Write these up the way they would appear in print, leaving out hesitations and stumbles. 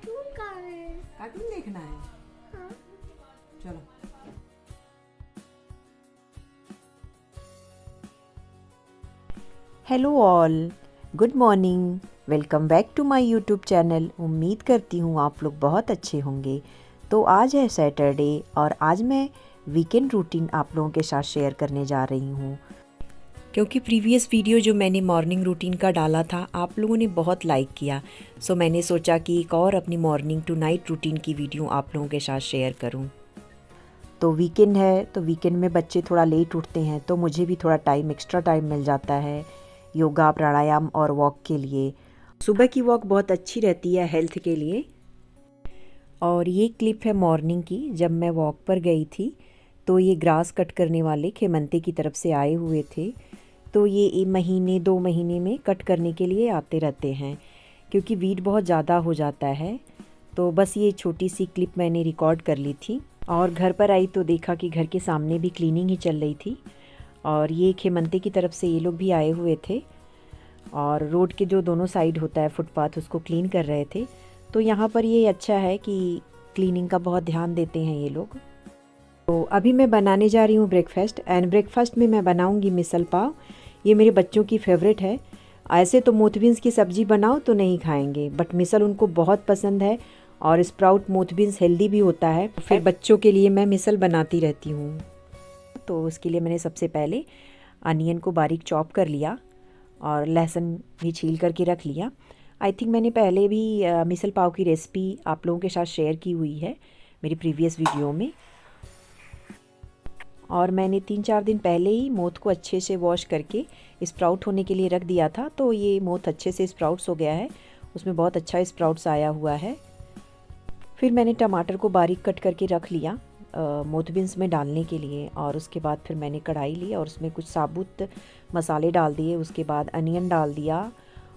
Cartoon का है। Cartoon देखना है? हाँ। चलो। Hello all, good morning, welcome back to my YouTube channel. उम्मीद करती हूँ आप लोग बहुत अच्छे होंगे। तो आज है सैटरडे और आज मैं वीकेंड रूटीन आप लोगों के साथ शेयर करने जा रही हूँ, क्योंकि प्रीवियस वीडियो जो मैंने मॉर्निंग रूटीन का डाला था आप लोगों ने बहुत लाइक किया। सो मैंने सोचा कि एक और अपनी मॉर्निंग टू नाइट रूटीन की वीडियो आप लोगों के साथ शेयर करूँ। तो वीकेंड है, तो वीकेंड में बच्चे थोड़ा लेट उठते हैं, तो मुझे भी थोड़ा टाइम, एक्स्ट्रा टाइम मिल जाता है योगा, प्राणायाम और वॉक के लिए। सुबह की वॉक बहुत अच्छी रहती है हेल्थ के लिए। और ये क्लिप है मॉर्निंग की, जब मैं वॉक पर गई थी तो ये ग्रास कट करने वाले खेमंते की तरफ से आए हुए थे। तो ये महीने 2 महीने में कट करने के लिए आते रहते हैं, क्योंकि वीड बहुत ज़्यादा हो जाता है। तो बस ये छोटी सी क्लिप मैंने रिकॉर्ड कर ली थी और घर पर आई तो देखा कि घर के सामने भी क्लीनिंग ही चल रही थी और ये खेमंते की तरफ से ये लोग भी आए हुए थे और रोड के जो दोनों साइड होता है फुटपाथ, उसको क्लीन कर रहे थे। तो यहाँ पर ये अच्छा है कि क्लीनिंग का बहुत ध्यान देते हैं ये लोग। तो अभी मैं बनाने जा रही हूँ ब्रेकफास्ट, एंड ब्रेकफास्ट में मैं बनाऊँगी मिसल पाव। ये मेरे बच्चों की फेवरेट है। ऐसे तो मोथबीन्स की सब्ज़ी बनाओ तो नहीं खाएंगे, बट मिसल उनको बहुत पसंद है और स्प्राउट मोथबीन्स हेल्दी भी होता है। फिर बच्चों के लिए मैं मिसल बनाती रहती हूँ। तो उसके लिए मैंने सबसे पहले अनियन को बारीक चॉप कर लिया और लहसुन भी छील करके रख लिया। आई थिंक मैंने पहले भी मिसल पाव की रेसिपी आप लोगों के साथ शेयर की हुई है मेरी प्रीवियस वीडियो में। और मैंने 3-4 दिन पहले ही मोथ को अच्छे से वॉश करके स्प्राउट होने के लिए रख दिया था। तो ये मोथ अच्छे से स्प्राउट्स हो गया है, उसमें बहुत अच्छा स्प्राउट्स आया हुआ है। फिर मैंने टमाटर को बारीक कट करके रख लिया मोथबीन्स में डालने के लिए, और उसके बाद फिर मैंने कढ़ाई ली और उसमें कुछ साबुत मसाले डाल दिए। उसके बाद अनियन डाल दिया।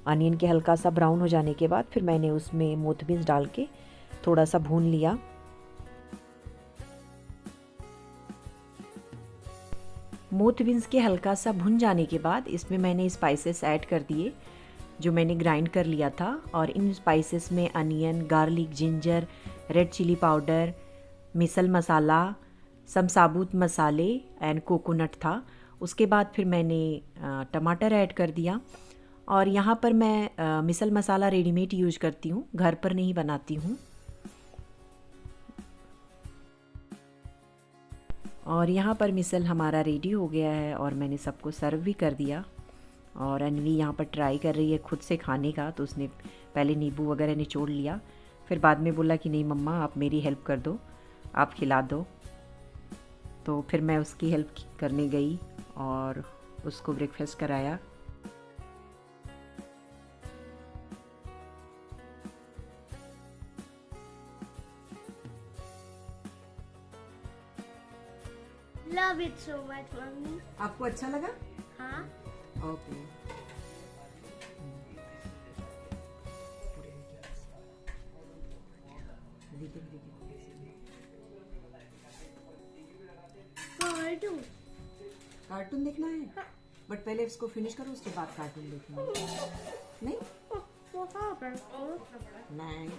अनियन के हल्का सा ब्राउन हो जाने के बाद फिर मैंने उसमें मोथबीन्स डाल के थोड़ा सा भून लिया। मोथबीन्स के हल्का सा भुन जाने के बाद इसमें मैंने स्पाइसेस ऐड कर दिए जो मैंने ग्राइंड कर लिया था। और इन स्पाइसेस में onion, garlic, ginger, red chilli powder, misal masala, some साबुत मसाले एंड कोकोनट था। उसके बाद फिर मैंने टमाटर ऐड कर दिया। और यहाँ पर मैं मिसल मसाला रेडीमेड यूज करती हूँ, घर पर नहीं बनाती हूँ। और यहाँ पर मिसल हमारा रेडी हो गया है और मैंने सबको सर्व भी कर दिया। और अनवी यहाँ पर ट्राई कर रही है खुद से खाने का, तो उसने पहले नींबू वगैरह निचोड़ लिया, फिर बाद में बोला कि नहीं मम्मा आप मेरी हेल्प कर दो, आप खिला दो। तो फिर मैं उसकी हेल्प करने गई और उसको ब्रेकफास्ट कराया। Love it so much, mummy. आपको अच्छा लगा? हाँ। ओके। कार्टून। कार्टून देखना है? बट पहले इसको फिनिश करो, उसके बाद कार्टून देखना है। नहीं? नहीं।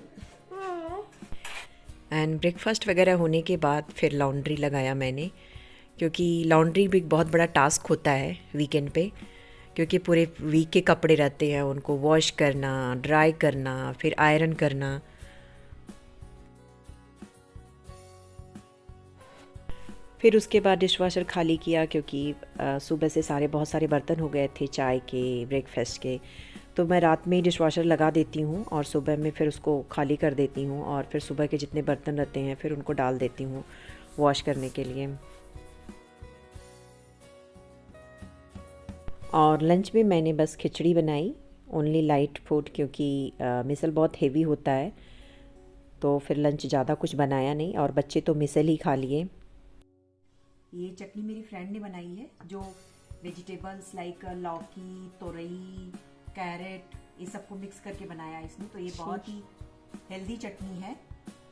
एंड ब्रेकफास्ट वगैरह होने के बाद फिर लॉन्ड्री लगाया मैंने, क्योंकि लॉन्ड्री भी एक बहुत बड़ा टास्क होता है वीकेंड पे, क्योंकि पूरे वीक के कपड़े रहते हैं, उनको वॉश करना, ड्राई करना, फिर आयरन करना। फिर उसके बाद डिशवॉशर खाली किया, क्योंकि सुबह से बहुत सारे बर्तन हो गए थे चाय के, ब्रेकफास्ट के। तो मैं रात में ही डिशवॉशर लगा देती हूँ और सुबह में फिर उसको खाली कर देती हूँ और फिर सुबह के जितने बर्तन रहते हैं फिर उनको डाल देती हूँ वॉश करने के लिए। और लंच में मैंने बस खिचड़ी बनाई, ओनली लाइट फूड, क्योंकि मिसल बहुत हेवी होता है। तो फिर लंच ज़्यादा कुछ बनाया नहीं और बच्चे तो मिसल ही खा लिए। ये चटनी मेरी फ्रेंड ने बनाई है, जो वेजिटेबल्स लाइक लौकी, तोरई, कैरेट, ये सबको मिक्स करके बनाया इसने। तो ये बहुत ही हेल्दी चटनी है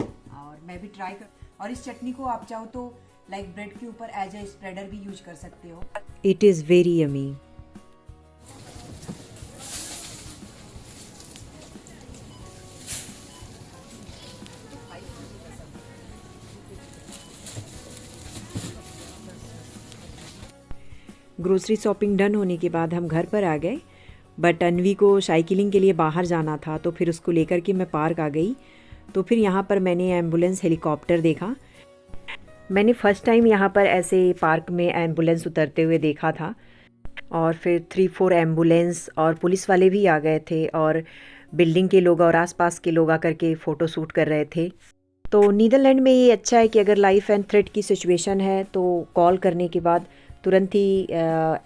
और मैं भी ट्राई कर। और इस चटनी को आप चाहो तो लाइक ब्रेड के ऊपर एज ए स्प्रेडर भी यूज कर सकते हो। It is very yummy. Grocery shopping done होने के बाद हम घर पर आ गए, बट अनवी को साइकिलिंग के लिए बाहर जाना था, तो फिर उसको लेकर के मैं पार्क आ गई। तो फिर यहाँ पर मैंने एम्बुलेंस हेलीकॉप्टर देखा। मैंने फ़र्स्ट टाइम यहाँ पर ऐसे पार्क में एम्बुलेंस उतरते हुए देखा था। और फिर 3-4 एम्बुलेंस और पुलिस वाले भी आ गए थे, और बिल्डिंग के लोग और आसपास के लोग आकर के फ़ोटो शूट कर रहे थे। तो नीदरलैंड में ये अच्छा है कि अगर लाइफ एंड थ्रेट की सिचुएशन है तो कॉल करने के बाद तुरंत ही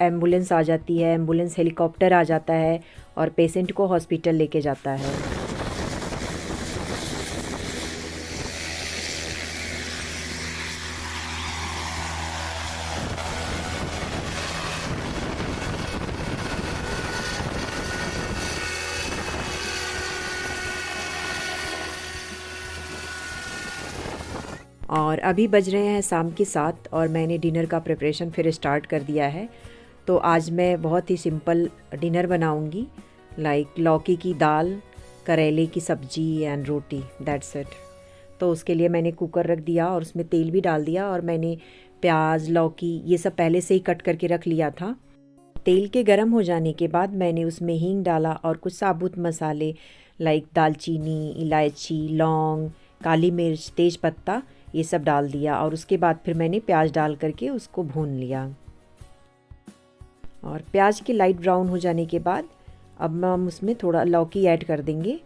एम्बुलेंस आ जाती है, एम्बुलेंस हेलीकॉप्टर आ जाता है और पेशेंट को हॉस्पिटल लेके जाता है। और अभी बज रहे हैं शाम के 7 और मैंने डिनर का प्रिपरेशन फिर स्टार्ट कर दिया है। तो आज मैं बहुत ही सिंपल डिनर बनाऊंगी, लाइक लौकी की दाल, करेले की सब्जी एंड रोटी, दैट्स इट। तो उसके लिए मैंने कुकर रख दिया और उसमें तेल भी डाल दिया, और मैंने प्याज, लौकी ये सब पहले से ही कट करके रख लिया था। तेल के गर्म हो जाने के बाद मैंने उसमें हींग डाला और कुछ साबुत मसाले लाइक दालचीनी, इलायची, लौंग, काली मिर्च, तेज पत्ता ये सब डाल दिया, और उसके बाद फिर मैंने प्याज डाल करके उसको भून लिया। और प्याज के लाइट ब्राउन हो जाने के बाद अब हम उसमें थोड़ा लौकी ऐड कर देंगे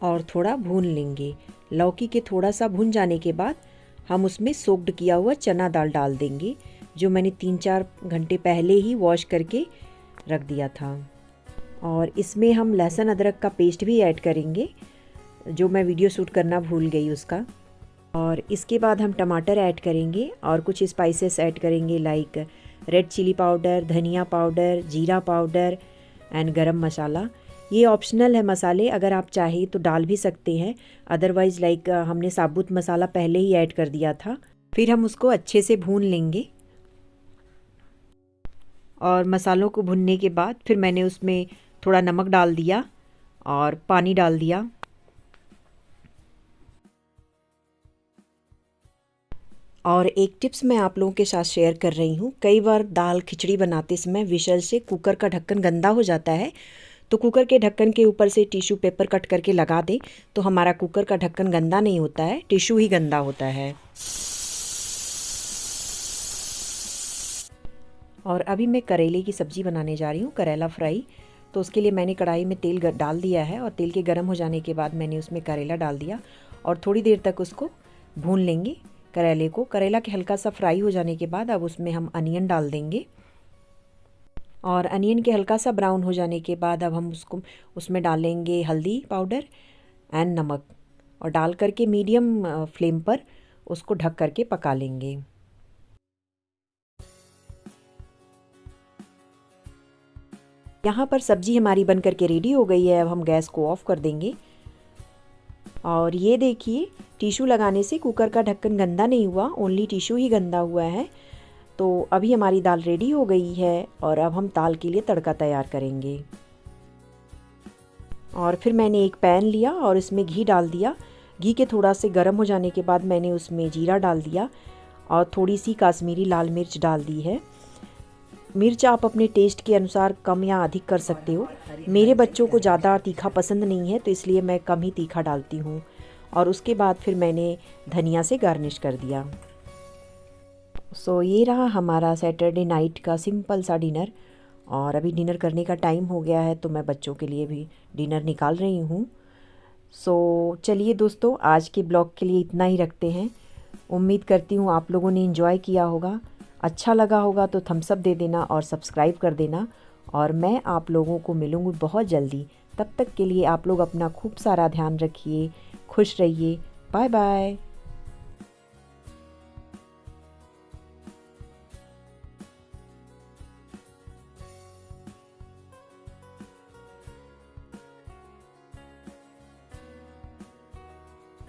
और थोड़ा भून लेंगे। लौकी के थोड़ा सा भून जाने के बाद हम उसमें सोक्ड किया हुआ चना दाल डाल देंगे, जो मैंने 3-4 घंटे पहले ही वॉश करके रख दिया था। और इसमें हम लहसुन अदरक का पेस्ट भी ऐड करेंगे, जो मैं वीडियो शूट करना भूल गई उसका। और इसके बाद हम टमाटर ऐड करेंगे और कुछ स्पाइसेस ऐड करेंगे लाइक रेड चिली पाउडर, धनिया पाउडर, जीरा पाउडर एंड गरम मसाला। ये ऑप्शनल है मसाले, अगर आप चाहें तो डाल भी सकते हैं, अदरवाइज़ लाइक हमने साबुत मसाला पहले ही ऐड कर दिया था। फिर हम उसको अच्छे से भून लेंगे, और मसालों को भुनने के बाद फिर मैंने उसमें थोड़ा नमक डाल दिया और पानी डाल दिया। और एक टिप्स मैं आप लोगों के साथ शेयर कर रही हूँ। कई बार दाल खिचड़ी बनाते समय विशल से कुकर का ढक्कन गंदा हो जाता है, तो कुकर के ढक्कन के ऊपर से टिश्यू पेपर कट करके लगा दें, तो हमारा कुकर का ढक्कन गंदा नहीं होता है, टिश्यू ही गंदा होता है। और अभी मैं करेले की सब्ज़ी बनाने जा रही हूँ, करेला फ्राई। तो उसके लिए मैंने कढ़ाई में तेल डाल दिया है, और तेल के गर्म हो जाने के बाद मैंने उसमें करेला डाल दिया और थोड़ी देर तक उसको भून लेंगे करेले को। करेला के हल्का सा फ्राई हो जाने के बाद अब उसमें हम अनियन डाल देंगे, और अनियन के हल्का सा ब्राउन हो जाने के बाद अब हम उसमें डालेंगे हल्दी पाउडर एंड नमक, और डाल करके मीडियम फ्लेम पर उसको ढक करके पका लेंगे। यहाँ पर सब्ज़ी हमारी बन करके रेडी हो गई है। अब हम गैस को ऑफ़ कर देंगे, और ये देखिए टिश्यू लगाने से कुकर का ढक्कन गंदा नहीं हुआ, ओनली टिश्यू ही गंदा हुआ है। तो अभी हमारी दाल रेडी हो गई है, और अब हम दाल के लिए तड़का तैयार करेंगे। और फिर मैंने एक पैन लिया और इसमें घी डाल दिया। घी के थोड़ा से गर्म हो जाने के बाद मैंने उसमें जीरा डाल दिया और थोड़ी सी काश्मीरी लाल मिर्च डाल दी है। मिर्च आप अपने टेस्ट के अनुसार कम या अधिक कर सकते हो। मेरे बच्चों को ज़्यादा तीखा पसंद नहीं है, तो इसलिए मैं कम ही तीखा डालती हूँ। और उसके बाद फिर मैंने धनिया से गार्निश कर दिया। सो ये रहा हमारा सैटरडे नाइट का सिंपल सा डिनर। और अभी डिनर करने का टाइम हो गया है, तो मैं बच्चों के लिए भी डिनर निकाल रही हूँ। सो चलिए दोस्तों, आज के ब्लॉग के लिए इतना ही रखते हैं। उम्मीद करती हूँ आप लोगों ने एंजॉय किया होगा। अच्छा लगा होगा तो थम्स अप दे देना और सब्सक्राइब कर देना। और मैं आप लोगों को मिलूँगी बहुत जल्दी। तब तक के लिए आप लोग अपना खूब सारा ध्यान रखिए, खुश रहिए। Bye bye.